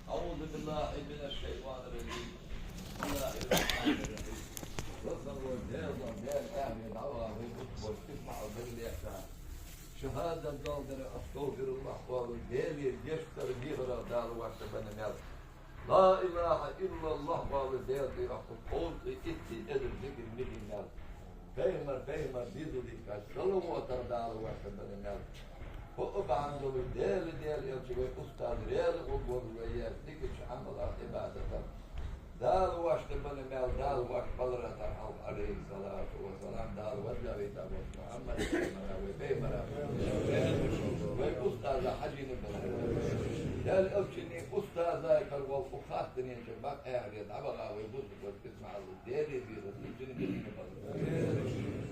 أعوذ بالله من الشيطان الرجيم. بسم الله الرحمن الرحيم. وصل والجاز والجاز أهل العوام والتسمع بالإحسان. شهادة دولة أستغفر الله والجالي يشتر جهرة دار وحسبنا مال. لا إله إلا الله والجالي أخذ قوت إتي إدر ذكر مدي مال. فيمر بيزو ديك صلوات دار وحسبنا مال. وأبعن له ديال يرجع أستاذ ريال وقول وياه تكش عمل عبادة دال واش تبني مال دال واش بلرة الحوض عليه الصلاة والسلام دال وجه بيت محمد وبيمرة وأستاذ حجي نبني دال أبشني أستاذ كالوال فخاتني شباك أهل يدعبها ويبوس وتسمع الديري في رسيجني بني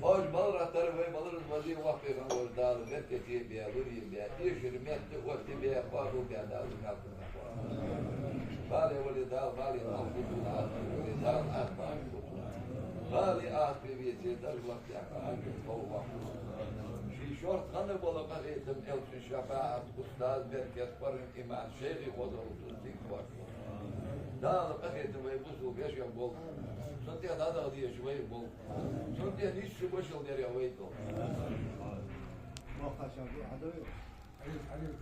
أوش بلرة تروي بلرة وزير وقفي فهو دال بيتكتي بيا ولي بيا إيش رميت وقتي بيا قادو بيا دال ناكل بالي ولدال بالي أنفذ ولدال أهبان بالي أهبي بيتي درجلت يعني هو في شورت غنب ولا قريتم إلف شفاعة أستاذ مركز فرن إيمان شيخي وضعوا تصديق واحد دال قريتم ويبوسوا بيش يقول سنتي هذا غدي شوي يقول سنتي نيش شو بشل دير يا ويتو ما خاش هذا عليك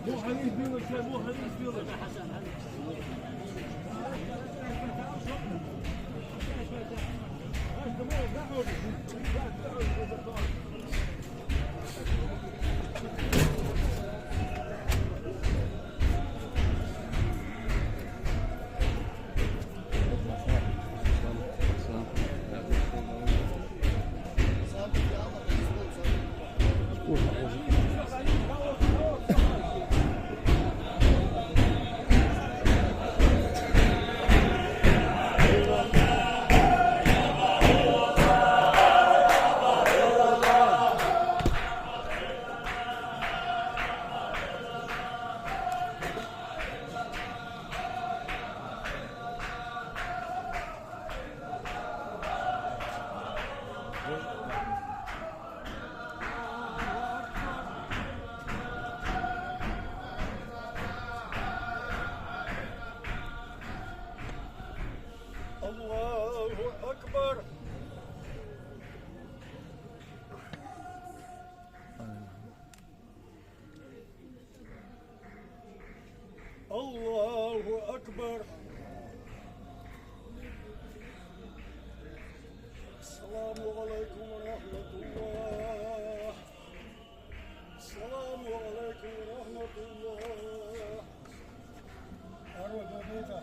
مو حديث بيولك مو حديث بيولك يا حسن الله أكبر. السلام عليكم ورحمة الله. السلام عليكم ورحمة الله. أروى بابيتا.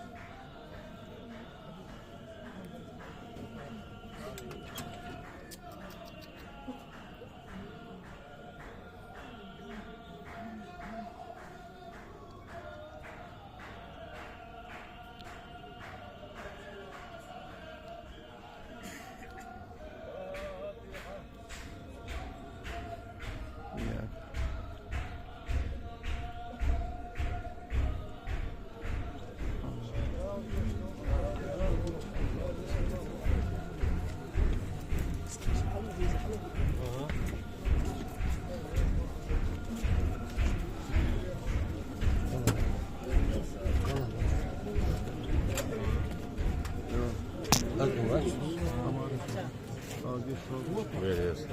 Beleza.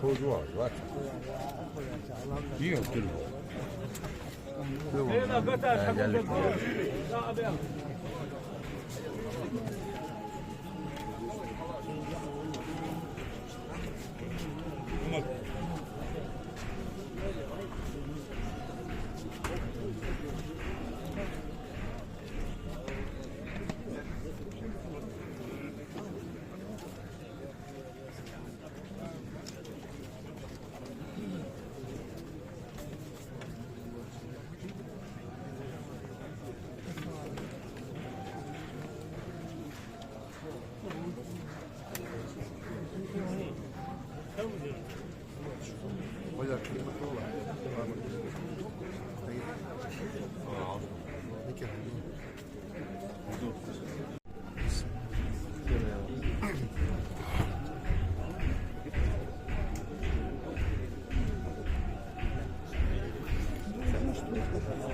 Show de bola, ótimo. Tinha aquilo. illallah,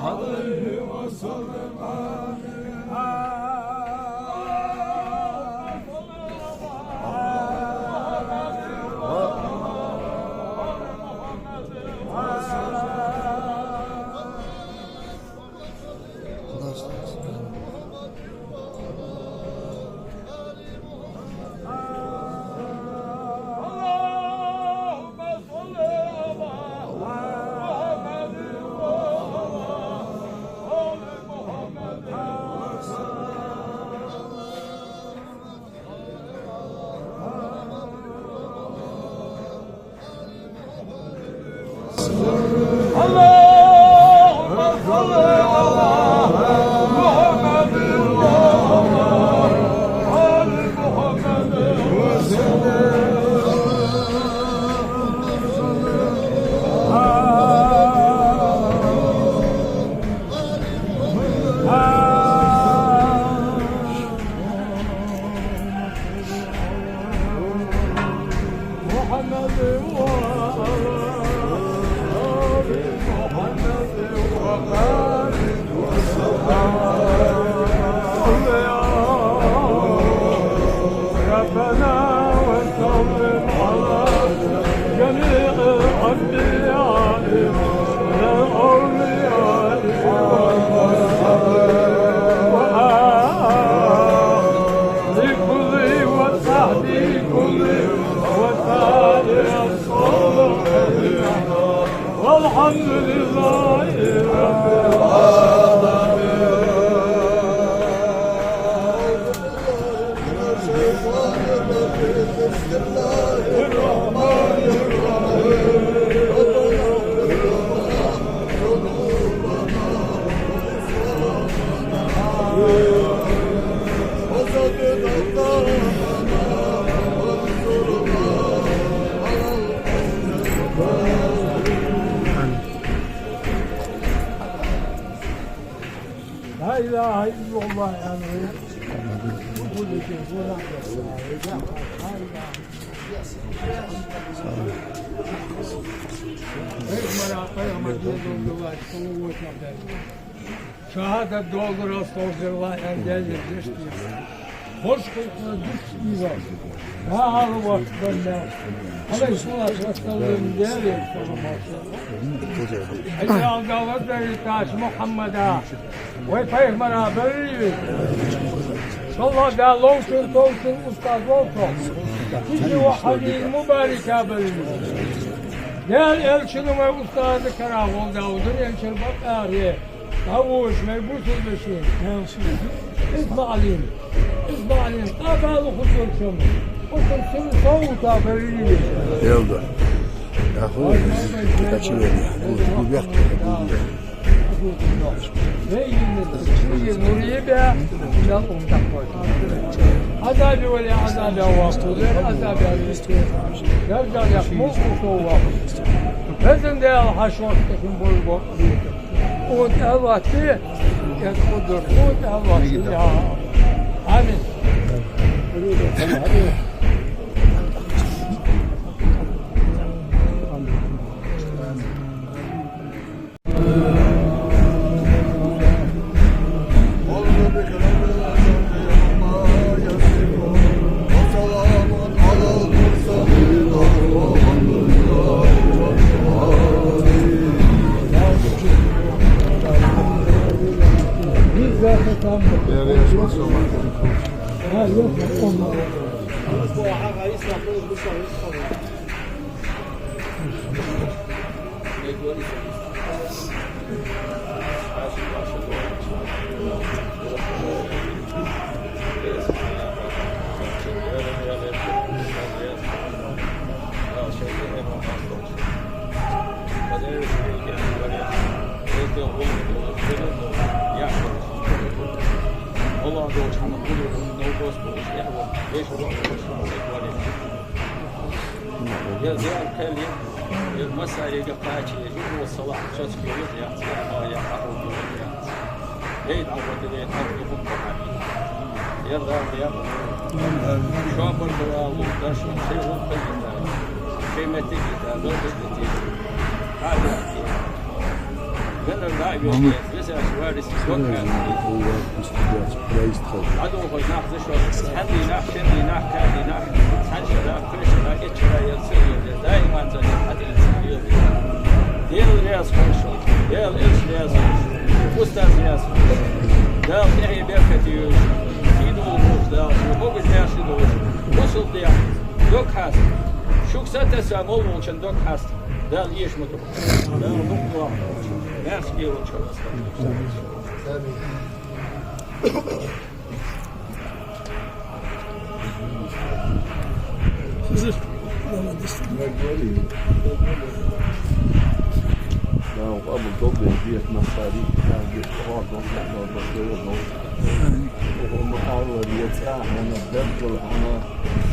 عليه وسلم والحمد لله رب العالمين. بسم الله الرحمن الرحيم. لا إله إلا الله يعني كل شيء هو şehadet doldur astagfirullah engelli düştü. Hoş kokuna düştü var. Ha halı var bende. Ama şuna rastladığım değerli sana maşallah. Davet verir taş Muhammed'a. Ve peygamber'e verir. Allah da olsun olsun ustaz olsun. Sizi ve hadil mübareke verir. Gel elçinin ve ustazı karavol Davud'un elçin bak ağrıya. Havuç, meybusul beşin. İsmail'in. Kabalı husursun. Husursun soğuta verir. Yolda. Yahu kaçıver yani. Bu bir ve yine nuriye be yan umdak koy. Azabı ve azabı vakudur, azabı aleyhi. Yarcan yakmul kutuva. Bezin de haşvattın bol bol. O tavati yakudur. O tavati ya. Amin. المسألة قطعت يجوز الصلاة شتك يرجع ما يقعد يد عبد الله يطلب يرضى يرضى شو برضو مقدرش شيء وقيد شيء ما تجي لو بدك هذا Ben de daha iyi. Mesela şu var risk yok. عدو هناك زشوا هذه ناح كذي ناح كذي ناح تنشرة كرشرة إتشرة يصير دائما زين هذه السير ديال الرياض خشوا ديال إيش رياض أستاذ رياض دال إيه بيركتيوش يدو موش دال هو بيجاش يدوش وصل ديال دوك هاست شو كسرت سامول وشن دوك هاست دال إيش مكتوب دال دوك ناس يقولون شو Nou, allemaal dobbelen die het nog daar die dit hard nog dat wil nog. Om alle die het aan en dat wel aan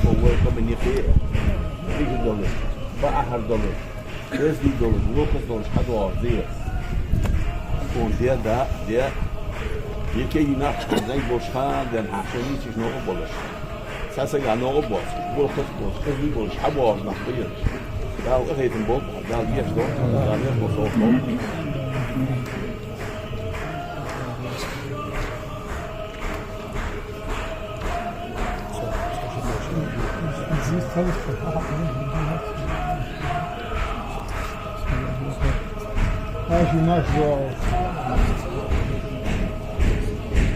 voor wat ben je hier. $3 $4 $10 $1 حاجة عرضية. كون ده یکی اینا خودنی باشن دم حسنی چیز نقبلش. سعی کنم نقبلش. بول خود خودی باش. حوار نخبیه. داو اخیتم بود. داو بیش داد. داو بیش بساط بود. هاشي ماشي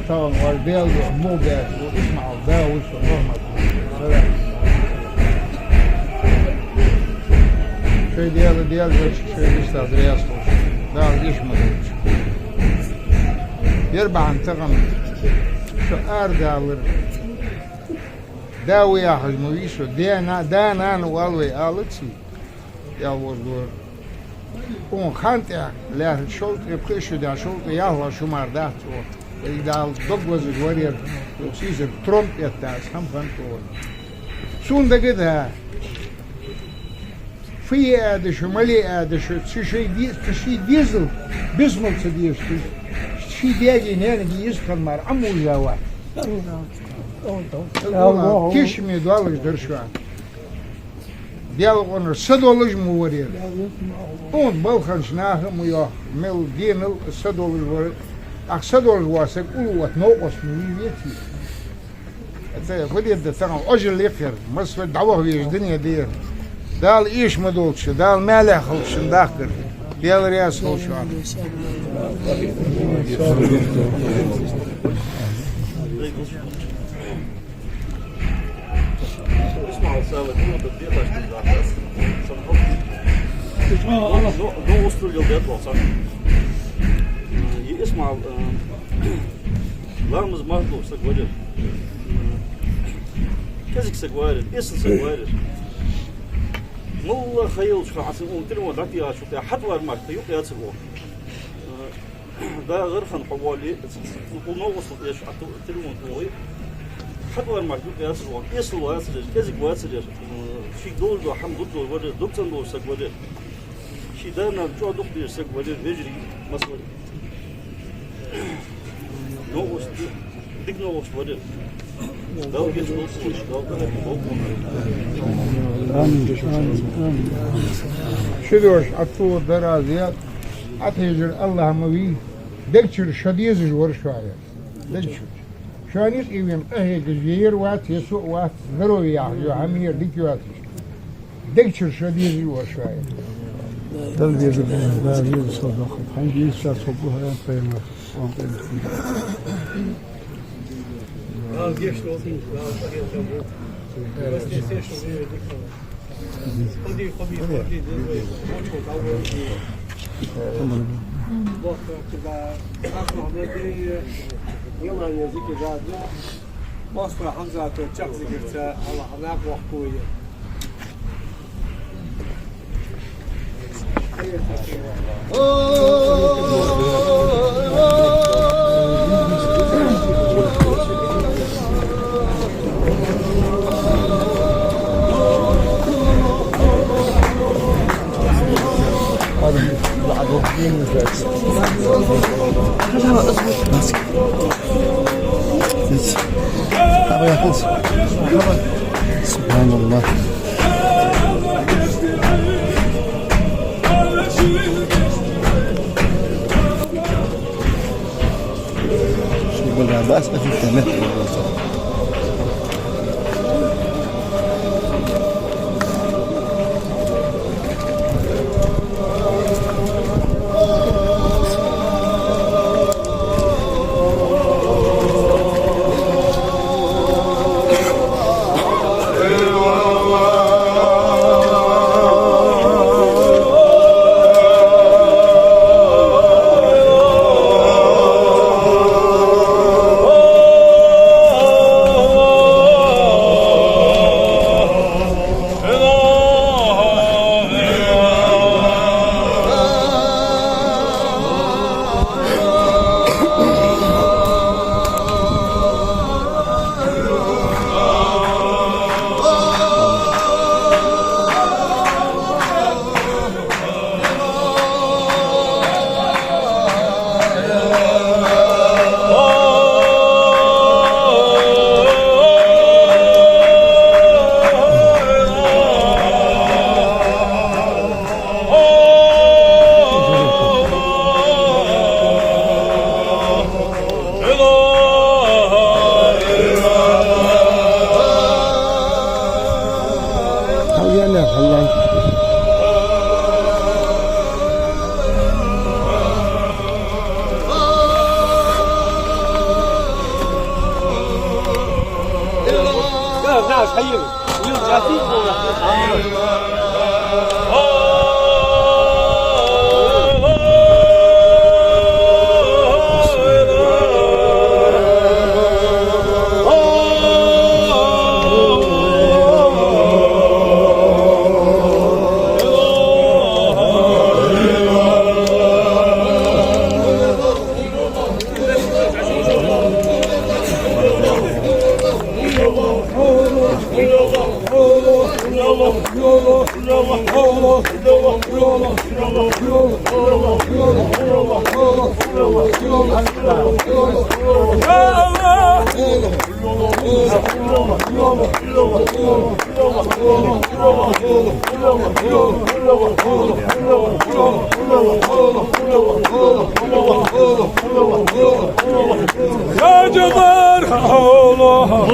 طبعا والبيض مو بيض واسمعوا ده وش الرحمة شوي ديال شوي يستاذ رياض ده يشمل يربع انتقم شو أردالر داوي يا حجمويشو دانا والوي آلتي يا وزور اون خانت ja ler schuld gepresje daar schuld ja was schon mal da so ik daal Douglas is warrior precies een tromp ja daar gaan van toe zo'n dat het فيه ده شمالي ده شيء ديزل بيسمل تديش شيء بيجي هنا يسكن مر عمو جوا كيش ميدوالش درشوان ديالغون $100 مورير اون بالخنش ناهم ويا مل دينل $100 ور $100 واسك قوت نوقص ميتي انت خدي الدفع اجل يخر مس دعوه في الدنيا دير دال ايش مدولش دال مالح خلش داخل ديال رياس خلشان اسمعوا سوا دي بديتاش بالعكس دو وصلوا اليوم صح يسمع لارمز ماركو سكوادر كذا سكوادر اسم سكوادر والله خيال شو حسن قلتلهم دعتي شو حتى ما يقيا تسوق ده غير خن حوالي نو وصل ايش قلتلهم هو حتى ما يقيا تسوق يسوى كذا كواسر في دول دو حمد دول ولا دكتور دول سكوادر شي دانا جو دكتور سكوادر بيجري مثلا نو وصل ديك نو وصل لو جيت وصل لو كان شدوش عطول درازيات عطيجر الله موي دكتور شديز جور شوية دكتور شانيس إيوين أهي جزير وات يسوق وات ذروي يا عمير ديكوات دكتور شديز جور شوية دل بيجر لا بيجر صدق حنجي صبوها يا قيمة مصر حمزة تشخ ذكرتها الله هناك وحكوية سبحان الله بأس في التمثل. يا جبار الله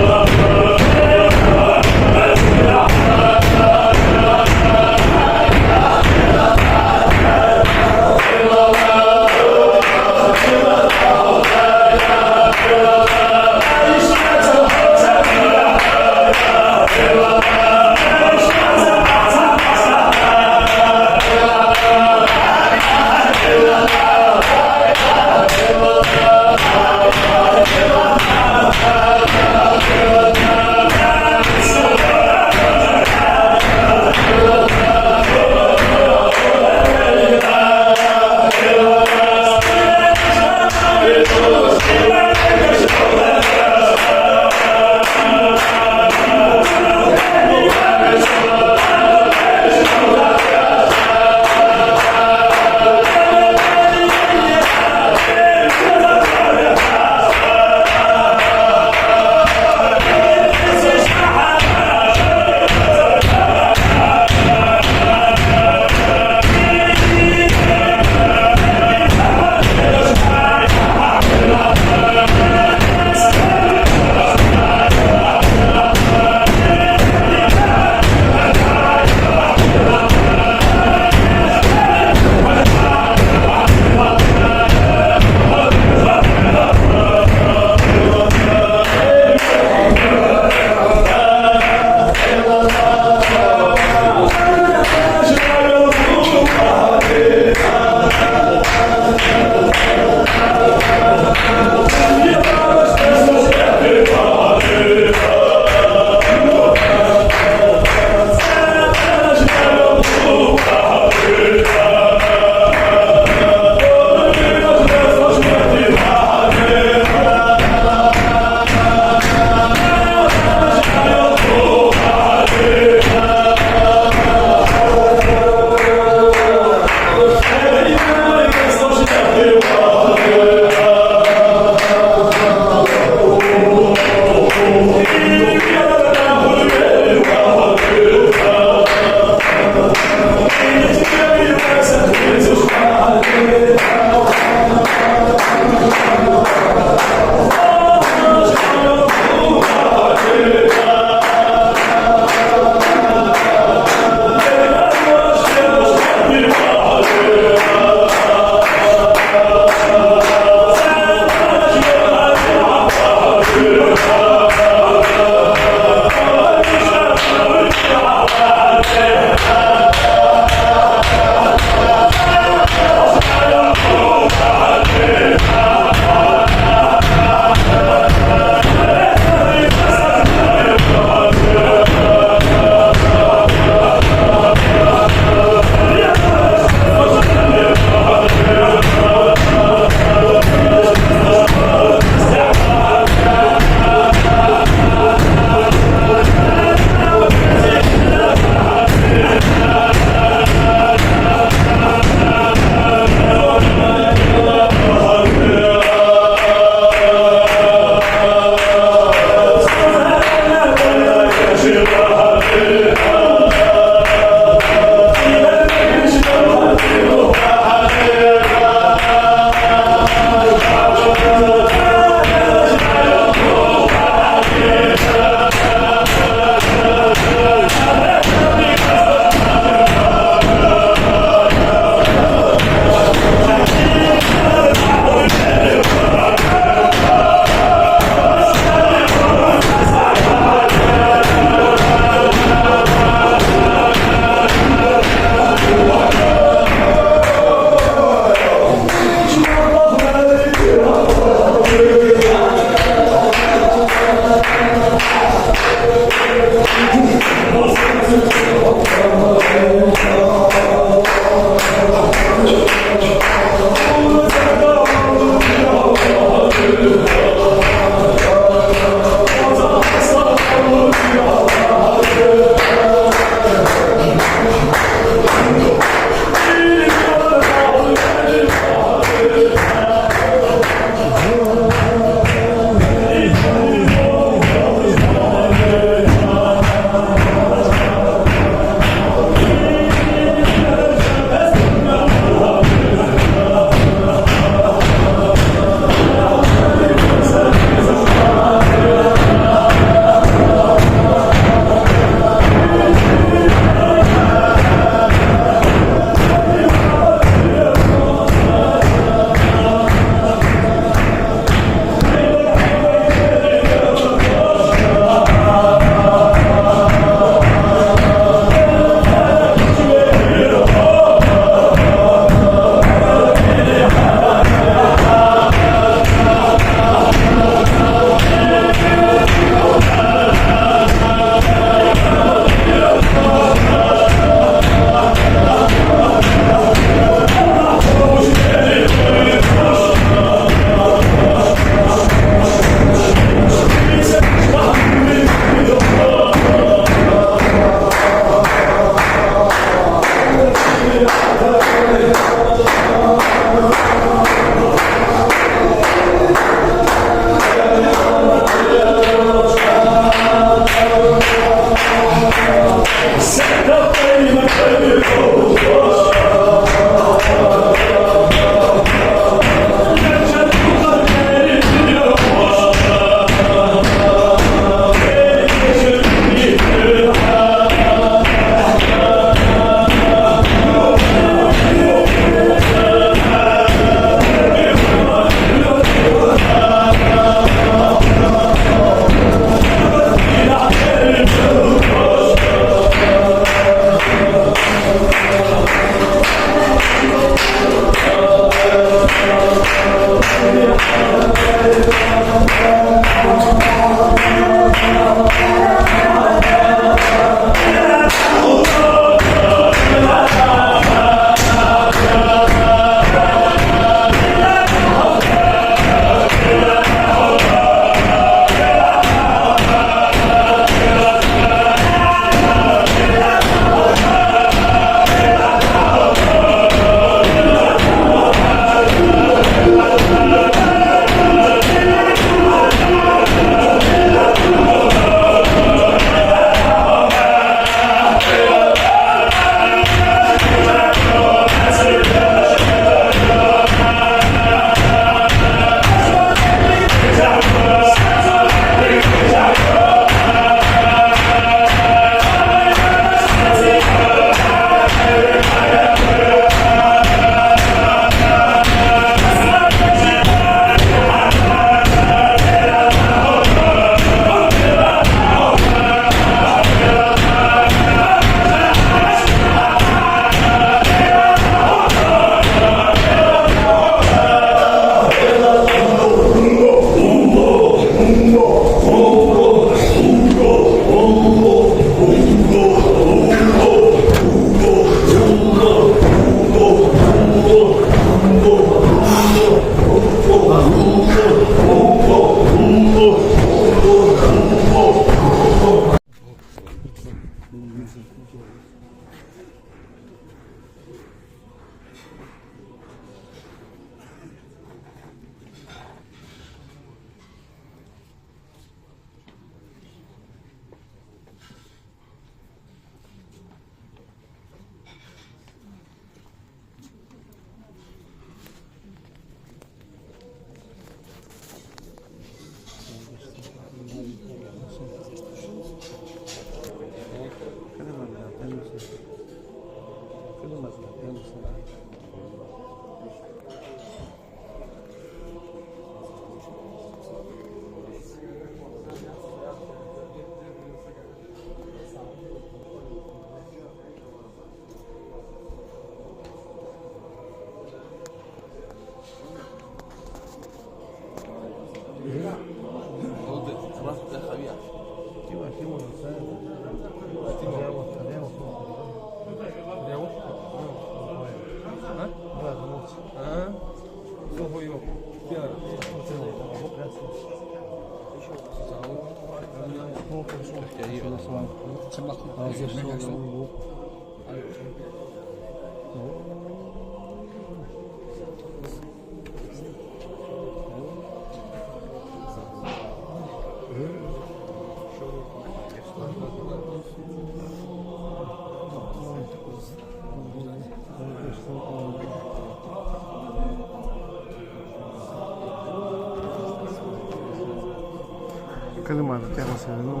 Cadê, mano? Tem a maçã, não?